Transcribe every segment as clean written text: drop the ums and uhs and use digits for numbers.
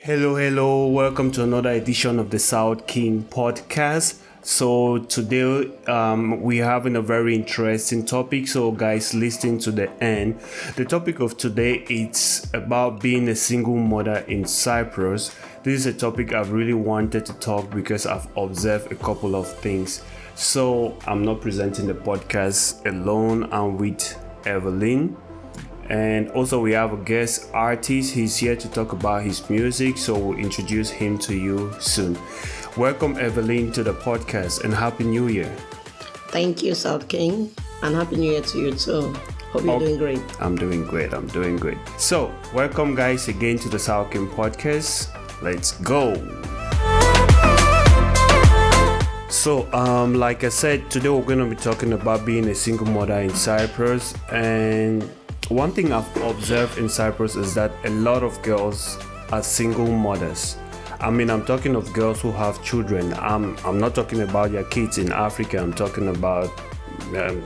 Hello. Welcome to another edition of the South King podcast. So today we're having a very interesting topic. So guys, listen to the end. The topic of today is about being a single mother in Cyprus. This is a topic I've really wanted to talk because I've observed a couple of things. So I'm not presenting the podcast alone. I'm with Evelyn. And also we have a guest artist. He's here to talk about his music, so we'll introduce him to you soon. Welcome Evelyn to the podcast and Happy New Year. Thank you, South King, and Happy New Year to you too. Hope you're doing great. I'm doing great. So welcome guys again to the South King podcast. Let's go. So like I said, today we're going to be talking about being a single mother in Cyprus. And one thing I've observed in Cyprus is that a lot of girls are single mothers. I mean, I'm talking of girls who have children. I'm not talking about your kids in Africa. I'm talking about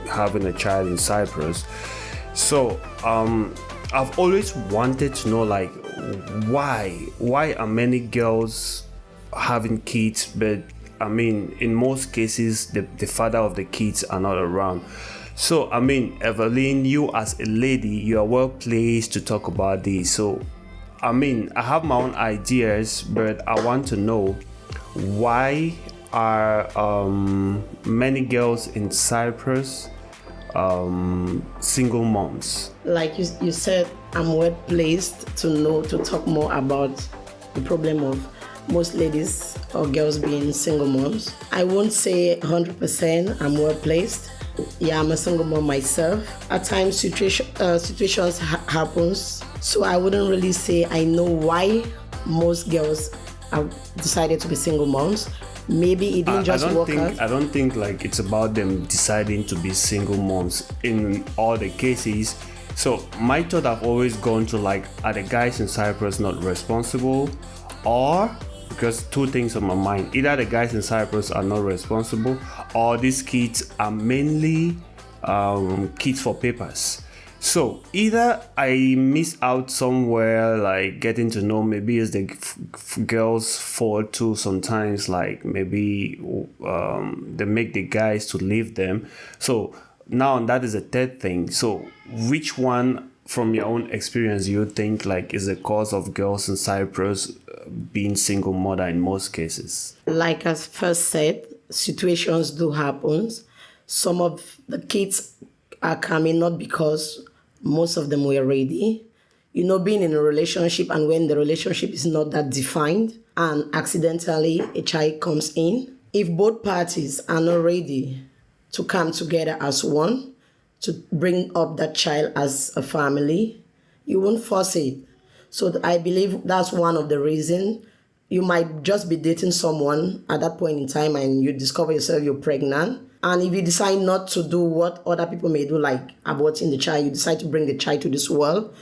having a child in Cyprus. So I've always wanted to know, like, why are many girls having kids, but I mean, in most cases, the father of the kids are not around. So, I mean, Evelyn, you as a lady, you are well placed to talk about this. So, I mean, I have my own ideas, but I want to know why are many girls in Cyprus single moms? Like you said, I'm well placed to talk more about the problem of most ladies or girls being single moms. I won't say 100% I'm well placed. Yeah, I'm a single mom myself. At times, situations happens, so I wouldn't really say I know why most girls have decided to be single moms. Maybe it didn't just work out. I don't think like it's about them deciding to be single moms in all the cases. So my thought I've always gone to, like, are the guys in Cyprus not responsible, or because two things on my mind: either the guys in Cyprus are not responsible, or these kids are mainly kids for papers. So either I miss out somewhere, like getting to know, maybe it's the girls' fault too sometimes, like maybe they make the guys to leave them. So now that is a third thing. So which one, from your own experience, you think like is the cause of girls in Cyprus being single mother in most cases? Like I first said, situations do happen. Some of the kids are coming not because most of them were ready. You know, being in a relationship, and when the relationship is not that defined and accidentally a child comes in, if both parties are not ready to come together as one, to bring up that child as a family, you won't force it. So I believe that's one of the reasons. You might just be dating someone at that point in time and you discover yourself you're pregnant. And if you decide not to do what other people may do, like aborting the child, you decide to bring the child to this world.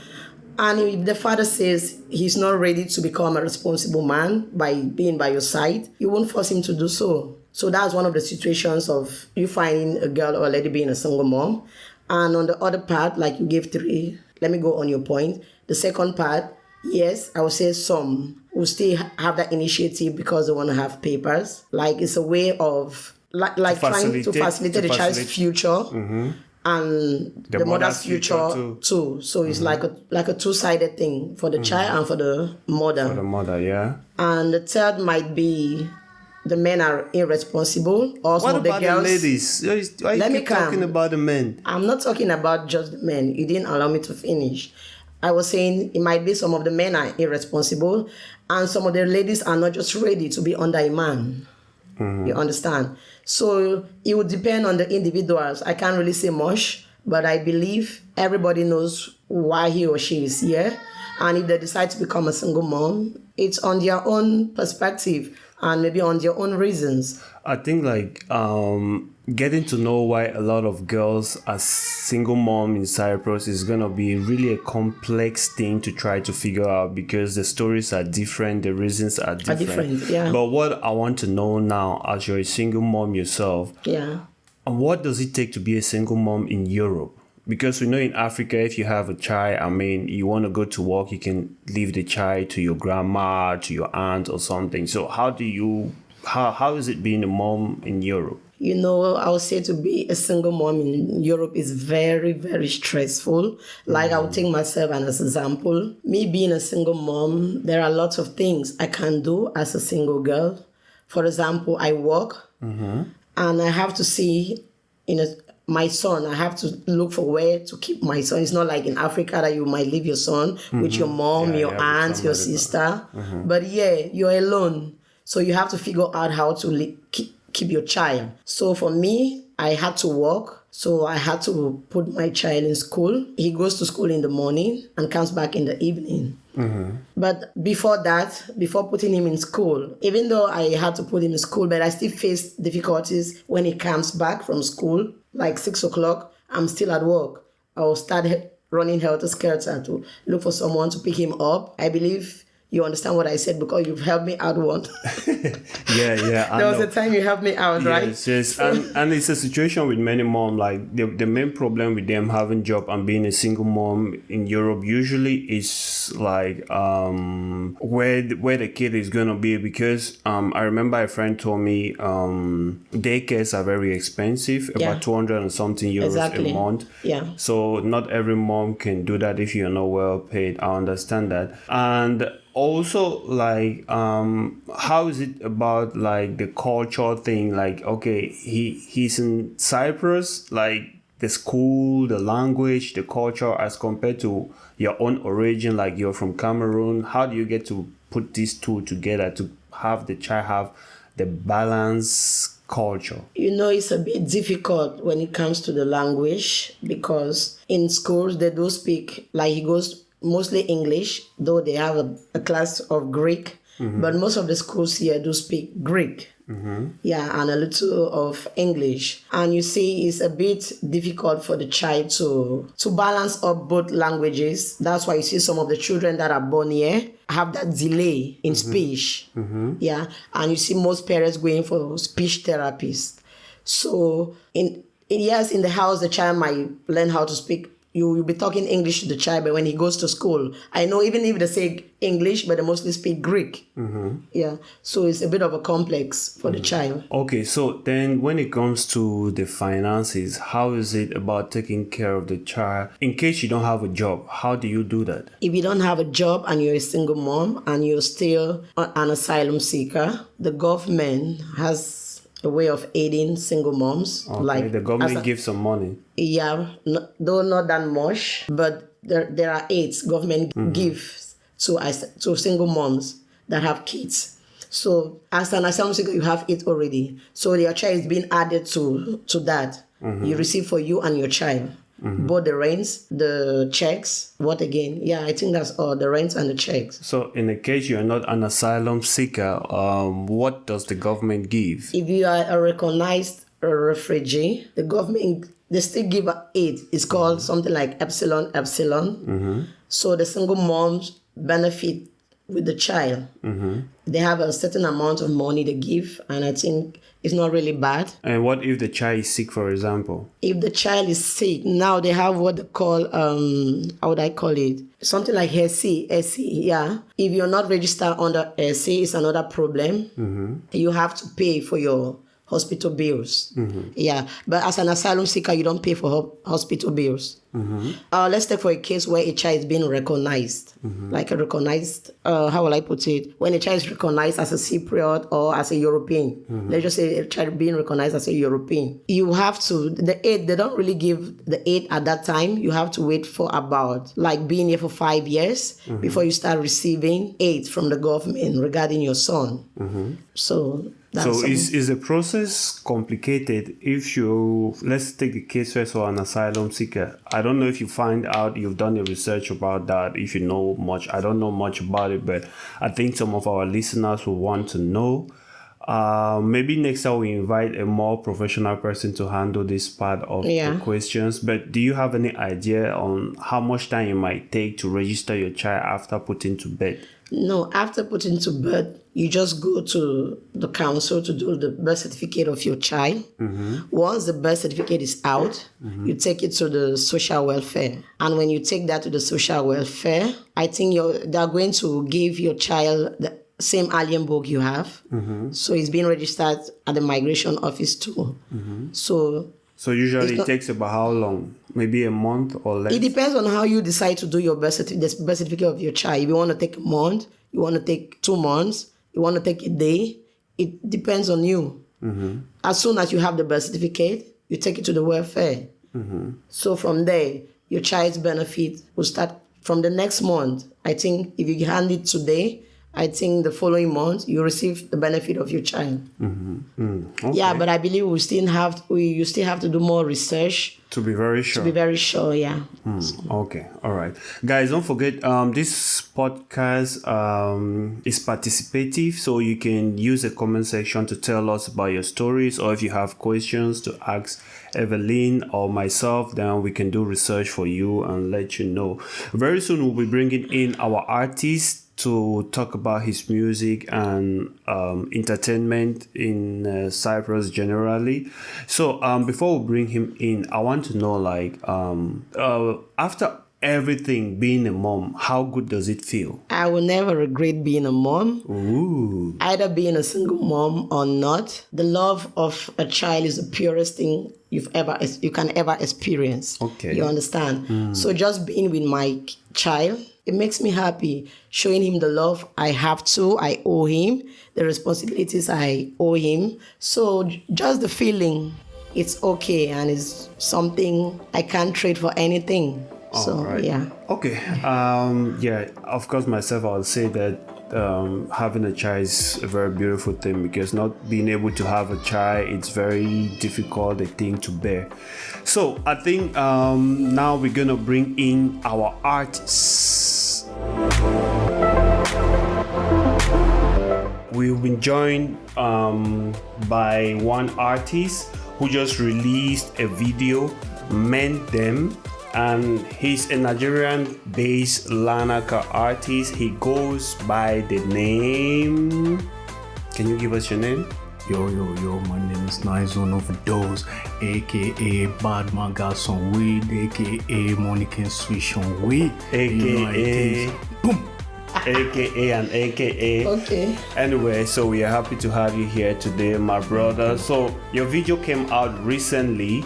And if the father says he's not ready to become a responsible man by being by your side, you won't force him to do so. So that's one of the situations of you finding a girl or a lady being a single mom. And on the other part, like you gave three, let me go on your point. The second part, yes, I would say some will still have that initiative because they want to have papers. Like it's a way of trying to facilitate the child's future, mm-hmm, and the mother's future too. So it's mm-hmm, like a two-sided thing for the mm-hmm, child and for the mother. For the mother, yeah. And the third might be the men are irresponsible. Also, what about the girls? The ladies? Why are you talking about the men? I'm not talking about just the men. You didn't allow me to finish. I was saying it might be some of the men are irresponsible and some of the ladies are not just ready to be under a man. Mm-hmm. You understand? So it would depend on the individuals. I can't really say much, but I believe everybody knows why he or she is here. And if they decide to become a single mom, it's on their own perspective and maybe on their own reasons. I think like getting to know why a lot of girls are single mom in Cyprus is going to be really a complex thing to try to figure out because the stories are different, the reasons are different. Yeah. But what I want to know now, as you're a single mom yourself, yeah, what does it take to be a single mom in Europe? because we know in Africa, if you have a child, I mean, you want to go to work, you can leave the child to your grandma, to your aunt or something. So how is it being a mom in Europe? You know, I would say to be a single mom in Europe is very, very stressful. Like, I would take myself as an example. Me being a single mom, there are lots of things I can do as a single girl. For example, I work and I have to see, my son. I have to look for where to keep my son. It's not like in Africa that you might leave your son with your mom, your aunt, your sister. But you're alone. So you have to figure out how to keep your child. So for me, I had to work. So I had to put my child in school. He goes to school in the morning and comes back in the evening. But before that, before putting him in school, even though I had to put him in school, but I still faced difficulties when he comes back from school, like 6 o'clock, I'm still at work. I will start running helter-skelter to look for someone to pick him up. I believe you understand what I said because you've helped me out once. Yeah. There was a time you helped me out, right? Yes. And it's a situation with many moms. Like the main problem with them having job and being a single mom in Europe usually is like where the kid is gonna be, because I remember a friend told me daycares are very expensive, about 200 and something euros a month. Yeah. So not every mom can do that if you're not well paid. I understand that. And also, like, how is it about like the culture thing? Like, okay, he's in Cyprus, like the school, the language, the culture, as compared to your own origin, like you're from Cameroon. How do you get to put these two together to have the child have the balanced culture? You know, it's a bit difficult when it comes to the language, because in schools they do speak, like, he goes mostly English, though they have a class of Greek. But most of the schools here do speak Greek. Yeah, and a little of English. And you see, it's a bit difficult for the child to balance up both languages. That's why you see some of the children that are born here have that delay in speech. Yeah, and you see most parents going for speech therapists. So in the house, the child might learn how to speak. You'll be talking English to the child, but when he goes to school, I know even if they say English, but they mostly speak Greek. Yeah, so it's a bit of a complex for the child. Okay, so then when it comes to the finances, how is it about taking care of the child in case you don't have a job? How do you do that? If you don't have a job and you're a single mom and you're still an asylum seeker, the government has a way of aiding single moms. Okay, like the government gives some money. Yeah, though not that much, but there are aids government gives to single moms that have kids. So as an asylum seeker, you have it already. So your child is being added to that. You receive for you and your child. Both the rents, the checks, what again? Yeah, I think that's all, the rents and the checks. So in the case you're not an asylum seeker, what does the government give? If you are a recognized refugee, the government, they still give aid. It's called something like epsilon. So the single moms benefit with the child. They have a certain amount of money they give, and I think it's not really bad. And what if the child is sick, for example? If the child is sick, now they have what they call, how would I call it? Something like SC, yeah. If you're not registered under SC, it's another problem. You have to pay for your hospital bills. Yeah, but as an asylum seeker, you don't pay for hospital bills. Let's take for a case where a child is being recognized, like a recognized, how will I put it? When a child is recognized as a Cypriot or as a European, let's just say a child being recognized as a European, you have to, the aid, they don't really give the aid at that time. You have to wait for about, like, being here for 5 years before you start receiving aid from the government regarding your son. So is the process complicated? If you, let's take the case first for an asylum seeker. I don't know if you find out, you've done the research about that, if you know much. I don't know much about it, but I think some of our listeners will want to know. Maybe next time we invite a more professional person to handle this part of Yeah. the questions. But do you have any idea on how much time it might take to register your child after putting to bed? No, after putting to bed, you just go to the council to do the birth certificate of your child. Once the birth certificate is out, you take it to the social welfare. And when you take that to the social welfare, I think they're going to give your child the same alien book you have. So it's being registered at the migration office too. So usually it takes about how long? Maybe a month or less? It depends on how you decide to do your the birth certificate of your child. If you want to take a month, you want to take 2 months, you want to take a day, it depends on you. As soon as you have the birth certificate, you take it to the welfare. So from there, your child's benefit will start from the next month. I think if you hand it today, I think the following month you receive the benefit of your child. Okay. Yeah, but I believe you still have to do more research To be very sure. to be very sure. Yeah. Okay, all right, guys. Don't forget, this podcast is participative, so you can use the comment section to tell us about your stories, or if you have questions to ask Evelyn or myself, then we can do research for you and let you know. Very soon, we'll be bringing in our artist to talk about his music and entertainment in Cyprus generally. So before we bring him in, I want to know, like, after everything, being a mom, how good does it feel? I will never regret being a mom. Ooh. Either being a single mom or not. The love of a child is the purest thing you can ever experience. Okay. You understand? So just being with my child, it makes me happy. Showing him the love I owe him, the responsibilities I owe him. So just the feeling, it's okay, and it's something I can't trade for anything. So, right. yeah. Okay. Yeah, of course, myself, I'll say that having a child is a very beautiful thing, because not being able to have a child, it's very difficult a thing to bear. So I think now we're gonna bring in our artists. We've been joined by one artist who just released a video, Mend Them, and he's a Nigerian-based Lanaka artist. He goes by the name... Can you give us your name? Yo, my name is Ovadoz, aka Bad Man Got Some Weed, aka Money Can Switch on Weed, aka... Boom! AKA and AKA. Okay. Anyway, so we are happy to have you here today, my brother. So your video came out recently.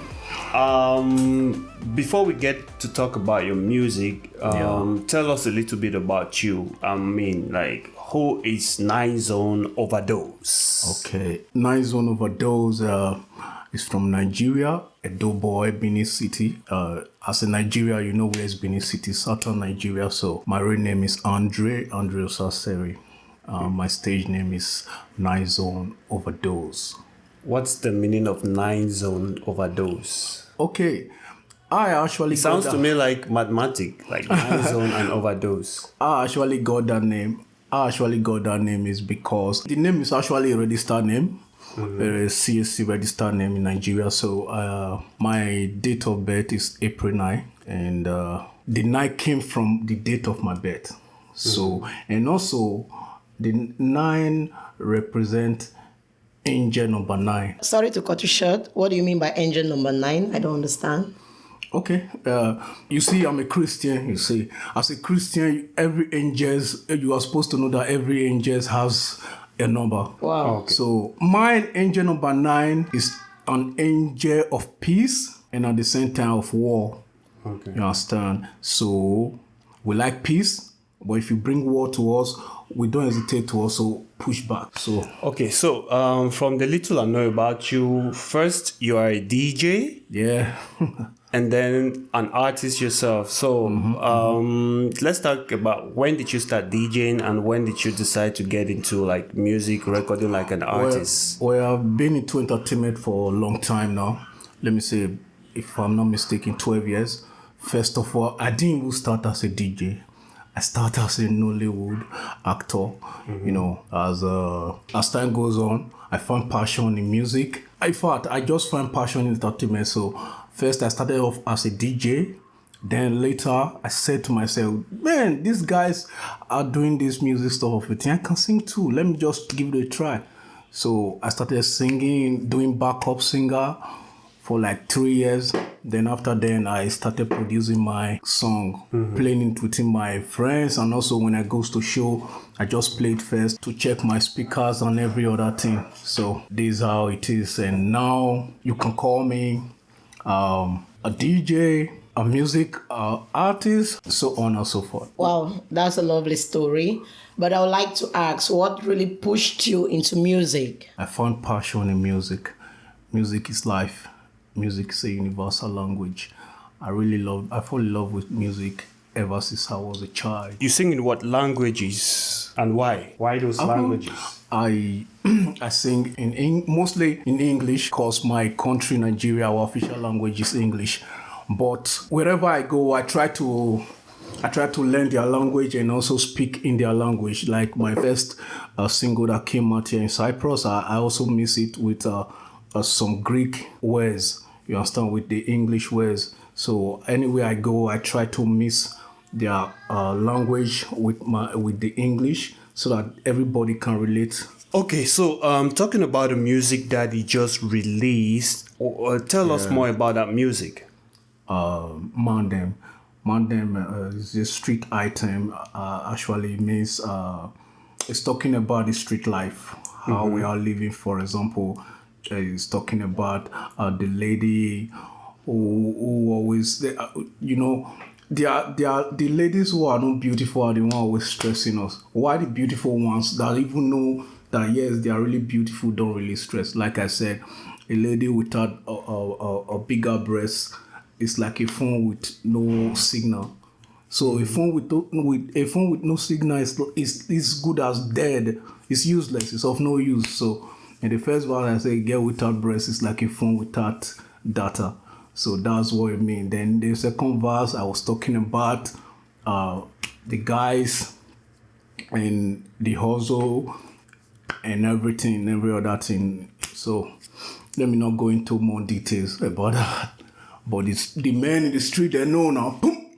Before we get to talk about your music, tell us a little bit about you. I mean, like, who is 9 Zone Ovadoz? Okay, 9 Zone Ovadoz is from Nigeria, Edo boy, Benin City. As a Nigeria, you know where's Benin City, southern Nigeria. So my real name is Andre Osaseri. My stage name is 9 Zone Ovadoz. What's the meaning of 9 Zone Ovadoz? Okay, I actually Sounds to me like mathematics, like 9 Zone and Overdose. I actually got that name is because the name is actually a registered name, a CSC registered name in Nigeria. So my date of birth is April 9, and the 9 came from the date of my birth. So, and also the 9 represent angel number 9. Sorry to cut you short. What do you mean by angel number 9? I don't understand. Okay, you see, I'm a Christian. You see, as a Christian, every angels, you are supposed to know that every angel has a number. Wow. Okay. So mine, angel number 9, is an angel of peace and at the same time of war. Okay. You understand? So we like peace, but if you bring war to us, we don't hesitate to also push back. So Okay, so from the little I know about you, first you are a DJ, yeah. and then an artist yourself. So let's talk about, when did you start DJing, and when did you decide to get into like music recording like an artist? Well, I've been into entertainment for a long time now. Let me say, if I'm not mistaken, 12 years. First of all, I didn't even start as a DJ. I started as a Nollywood actor. As time goes on, I found passion in music. In fact, I just found passion in entertainment. So first I started off as a DJ. Then later I said to myself, man, these guys are doing this music stuff. I think I can sing too. Let me just give it a try. So I started singing, doing backup singer for like 3 years. Then after then, I started producing my song, playing it within my friends. And also when I goes to show, I just played first to check my speakers and every other thing. So this is how it is. And now you can call me a DJ, a music artist, so on and so forth. Wow, that's a lovely story. But I would like to ask, what really pushed you into music? I found passion in music. Music is life. Music is a universal language. I fall in love with music ever since I was a child. You sing in what languages and why? Why those languages? I sing mostly in English because my country, Nigeria, our official language is English. But wherever I go, I try to learn their language and also speak in their language. Like my first single that came out here in Cyprus, I also mix it with some Greek words. You understand, with the English words. So anywhere I go, I try to mix their language with the English so that everybody can relate. Okay, so talking about the music that you just released, tell us more about that music. Mandem. Mandem is a street item. Actually means it's talking about the street life, how we are living. For example, it's talking about the lady who always, they are the ladies who are not beautiful are the ones always stressing us. Why the beautiful ones that even know that yes they are really beautiful don't really stress? Like I said, a lady without a bigger breast is like a phone with no signal. So a phone with no signal is good as dead. It's useless. It's of no use. So in the first one I say, girl without breast is like a phone without data. So that's what I mean. Then the second verse I was talking about the guys and the hustle and everything, every other thing. So let me not go into more details about that. But it's the men in the street, they know now. Boom.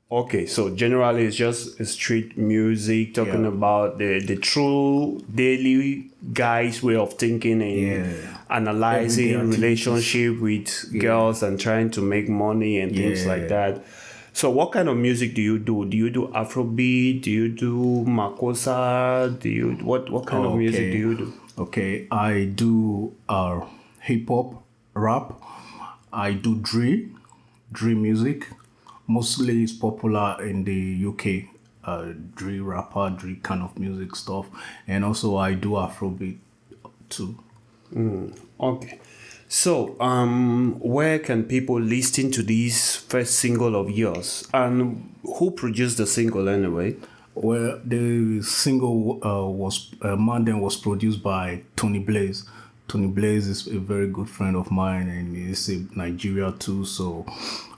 Okay, so generally it's just street music talking about the true daily guys' way of thinking and analyzing relationship with girls and trying to make money and things like that. So what kind of music do you do? Do you do Afrobeat? Do you do Makossa? What kind of music do you do? Okay, I do hip hop, rap. I do drill music. Mostly it's popular in the UK, drill rapper, drill kind of music stuff. And also I do Afrobeat too. Okay. So, where can people listen to this first single of yours? And who produced the single anyway? Well, the single Mandem was produced by Tony Blaze. Tony Blaze is a very good friend of mine and he's in Nigeria too. So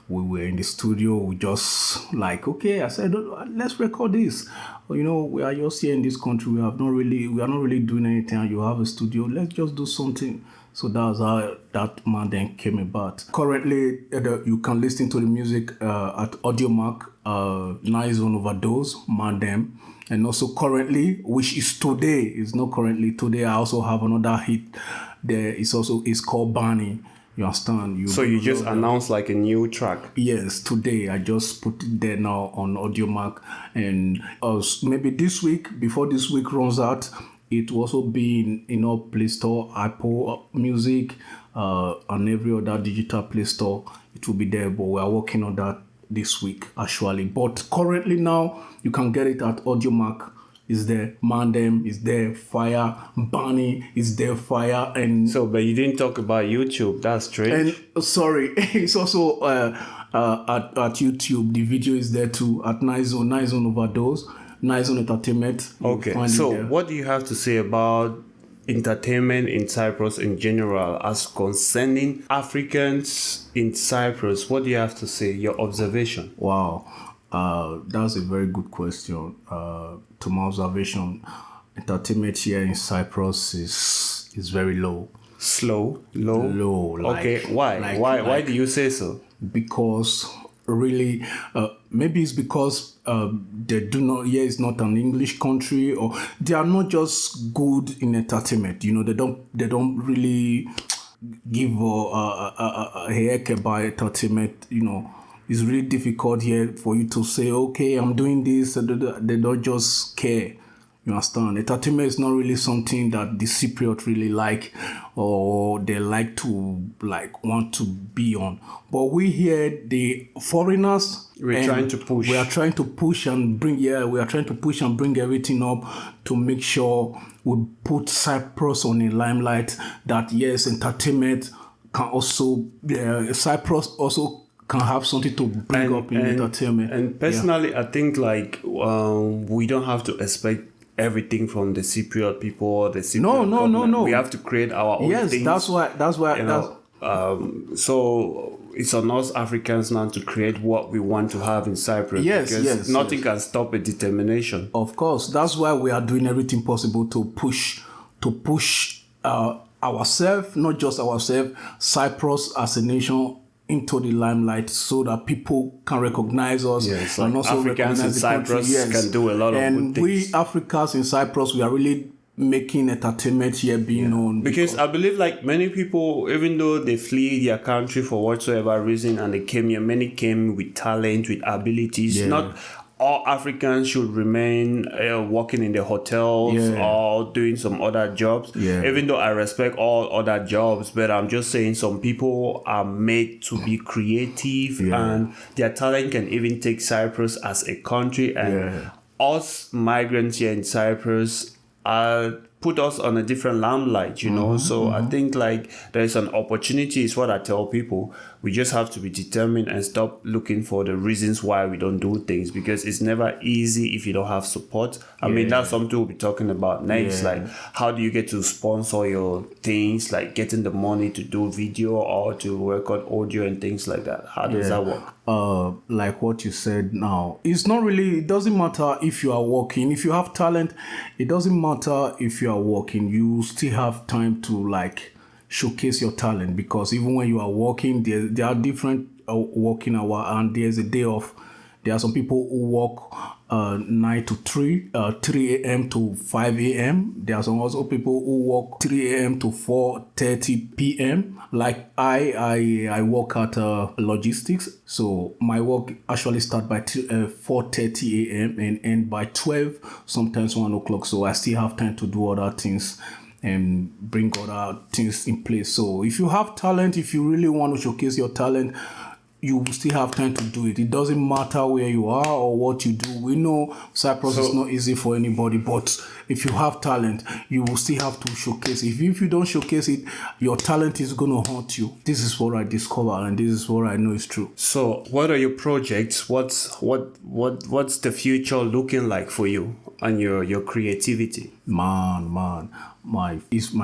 we were in the studio. We just like, okay, I said, let's record this. You know, we are just here in this country. We are not really doing anything. You have a studio. Let's just do something. So that's how that Mandem came about. Currently, you can listen to the music at Audiomack, Nice on Ovadoz, Mandem. And also currently, which is today, it's not currently today, I also have another hit there. It's called Barney. You understand? So you just announced like a new track? Yes, today. I just put it there now on Audiomack. And maybe this week, before this week runs out, it will also be in our Play Store, Apple Music, and every other digital Play Store. It will be there, but we are working on that this week actually. But currently now, you can get it at Audiomack. Is there, Mandem is there, Fire, Barney is there, Fire, and so. But you didn't talk about YouTube. That's strange. And sorry, it's also at YouTube. The video is there too at Nice on Ovadoz, Nice on Entertainment. Okay, so what do you have to say about entertainment in Cyprus in general, as concerning Africans in Cyprus? What do you have to say? Your observation? Wow. That's a very good question. To my observation, entertainment here in Cyprus is very low. Slow, low. Low. Okay, why? Why do you say so? Because really, maybe it's because they do not. Yeah, it's not an English country, or they are not just good in entertainment. You know, they don't really give a heck about entertainment. You know, it's really difficult here for you to say, okay, I'm doing this. They don't just care. You understand? Entertainment is not really something that the Cypriot really like, or they like to want to be on. But we here, the foreigners, We are trying to push. We are trying to push and bring. Yeah, we are trying to push and bring everything up to make sure we put Cyprus on a limelight. That yes, entertainment can also Cyprus also can have something to bring up in entertainment. And personally, I think we don't have to expect everything from the Cypriot people or the Cypriot government. No. We have to create our own things. Yes, that's why. So it's on us Africans now to create what we want to have in Cyprus. Yes, nothing can stop a determination. Of course, that's why we are doing everything possible to push ourselves, not just ourselves, Cyprus as a nation into the limelight, so that people can recognize us. Yes, and like also Africans in recognize the country. Cyprus can do a lot of and good things. We Africans in Cyprus, we are really making entertainment here being known. Because I believe like many people, even though they flee their country for whatsoever reason and they came here, many came with talent, with abilities. Yeah. Not all Africans should remain working in the hotels or doing some other jobs. Yeah. Even though I respect all other jobs, but I'm just saying some people are made to be creative and their talent can even take Cyprus as a country. And us migrants here in Cyprus put us on a different limelight, you know. So I think like there's an opportunity, is what I tell people. We just have to be determined and stop looking for the reasons why we don't do things, because it's never easy if you don't have support. I mean, that's something we'll be talking about next. Like, how do you get to sponsor your things, like getting the money to do video or to record audio and things like that? How does that work? Like what you said now, it's not really, it doesn't matter if you are working, if you have talent, it doesn't matter if you are working, you still have time to like showcase your talent, because even when you are working, there are different working hours, and there's a day off. There are some people who work 9 to 3, 3 a.m. to 5 a.m. There are some also people who work 3 a.m. to 4:30 p.m. Like I work at logistics, so my work actually start by 4:30 a.m. and end by 12, sometimes 1 o'clock. So I still have time to do other things and bring other things in place. So if you have talent, if you really want to showcase your talent, you will still have time to do it. It doesn't matter where you are or what you do. We know Cyprus is not easy for anybody, but if you have talent, you will still have to showcase it. If you don't showcase it, your talent is going to haunt you. This is what I discovered, and this is what I know is true. So what are your projects? What's the future looking like for you and your creativity? Man, my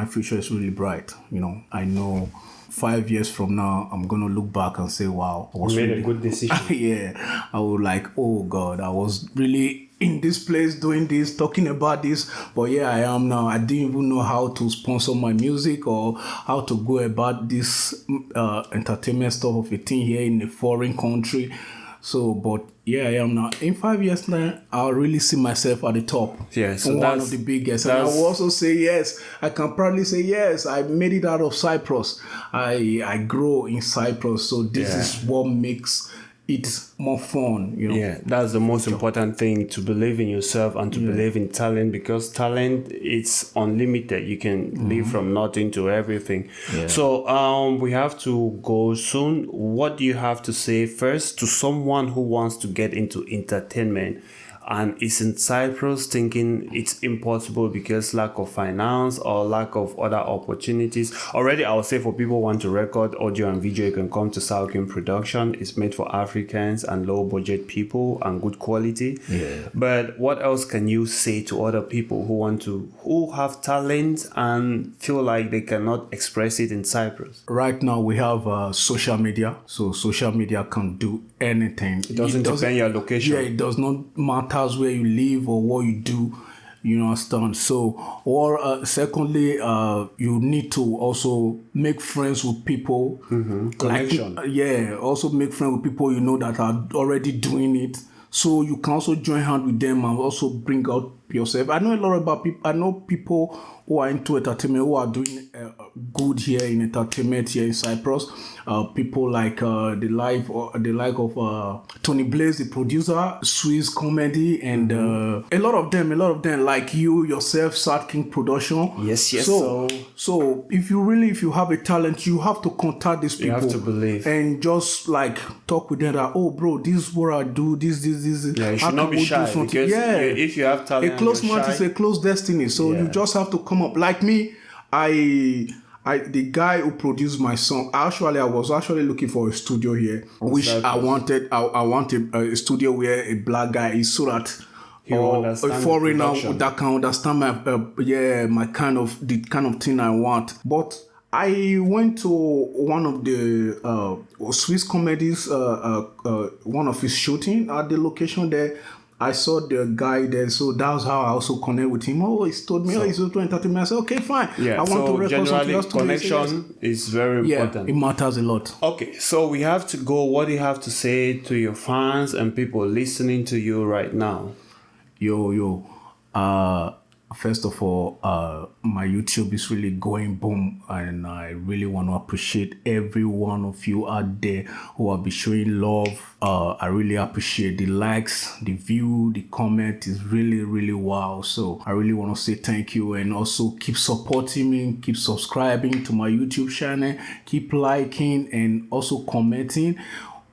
future is really bright. You know, I know 5 years from now, I'm going to look back and say, wow, I was made a good decision. Yeah, I was like, oh God, I was really in this place doing this, talking about this, but yeah, I am now. I didn't even know how to sponsor my music or how to go about this entertainment stuff of a thing here in a foreign country. So, but yeah, I am now. In 5 years now, I'll really see myself at the top. Yeah, so one of the biggest. And I will also say yes. I can proudly say yes. I made it out of Cyprus. I grow in Cyprus. So this is what makes it more fun, you know. Yeah, that's the most important thing, to believe in yourself and to believe in talent, because talent, it's unlimited. You can live from nothing to everything. Yeah. So we have to go soon. What do you have to say first to someone who wants to get into entertainment? and is in Cyprus thinking it's impossible because lack of finance or lack of other opportunities. Already, I would say for people who want to record audio and video, you can come to Salkin Production. It's made for Africans and low budget people and good quality. Yeah. But what else can you say to other people who have talent and feel like they cannot express it in Cyprus? Right now we have social media, so social media can do anything. It doesn't depend your location. Yeah, it does not matter where you live or what you do. You understand? So, or secondly, you need to also make friends with people. Connection. Also make friends with people you know that are already doing it. So you can also join hands with them and also bring out yourself. I know a lot about people. I know people who are into entertainment, who are doing good here in entertainment here in Cyprus. People like the like of Tony Blaze, the producer, Swiss Comedy, and a lot of them like you yourself, Sad King Production. Yes. So if you have a talent, you have to contact these people. You have to believe and just like talk with them. That, oh, bro, this is what I do. This. Yeah, you should not be shy because if you have talent, a close match is a close destiny. So you just have to come up. Like me, the guy who produced my song, I was actually looking for a studio here, which I wanted a studio where a black guy is, so that a foreigner that can understand my kind of thing I want. But I went to one of the Swiss Comedies, one of his shooting at the location there. I saw the guy there, so that was how I also connect with him. Oh, he told me, he's into entertainment. I said, okay, fine. Yeah, I want to record something else. Connection is very important. Yeah, it matters a lot. Okay, so we have to go. What do you have to say to your fans and people listening to you right now? Yo. First of all, my YouTube is really going boom, and I really want to appreciate every one of you out there who have been showing love. I really appreciate the likes, the view, the comment is really, really wow. So I really want to say thank you, and also keep supporting me, keep subscribing to my YouTube channel, keep liking and also commenting,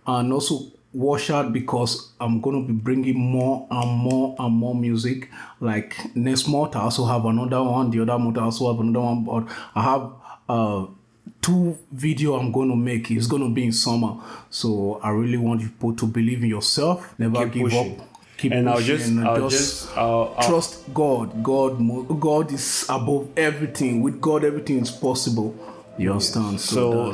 and also watch out because I'm going to be bringing more and more music. Like next month, I also have another one. The other month, I also have another one. But I have 2 videos I'm going to make. It's going to be in summer. So I really want people to believe in yourself. Never give pushing. up. Keep and pushing. I'll trust God. God is above everything. With God, everything is possible. You understand? So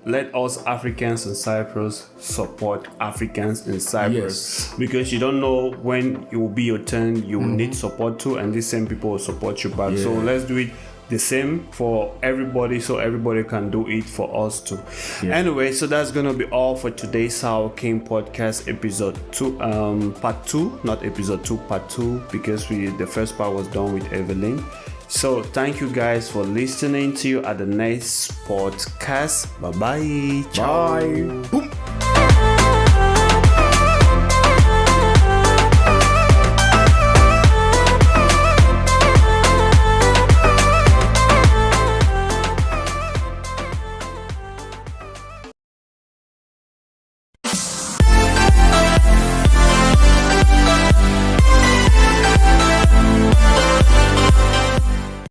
let us Africans in Cyprus support Africans in Cyprus, because you don't know when it will be your turn. You will need support too, and these same people will support you back. So let's do it the same for everybody, so everybody can do it for us too. Anyway, so that's gonna be all for today's Sour King podcast episode 2, part 2, not episode 2, part 2, because the first part was done with Evelyn. So thank you guys for listening to you at the next podcast. Bye-bye. Ciao. Bye. Boom.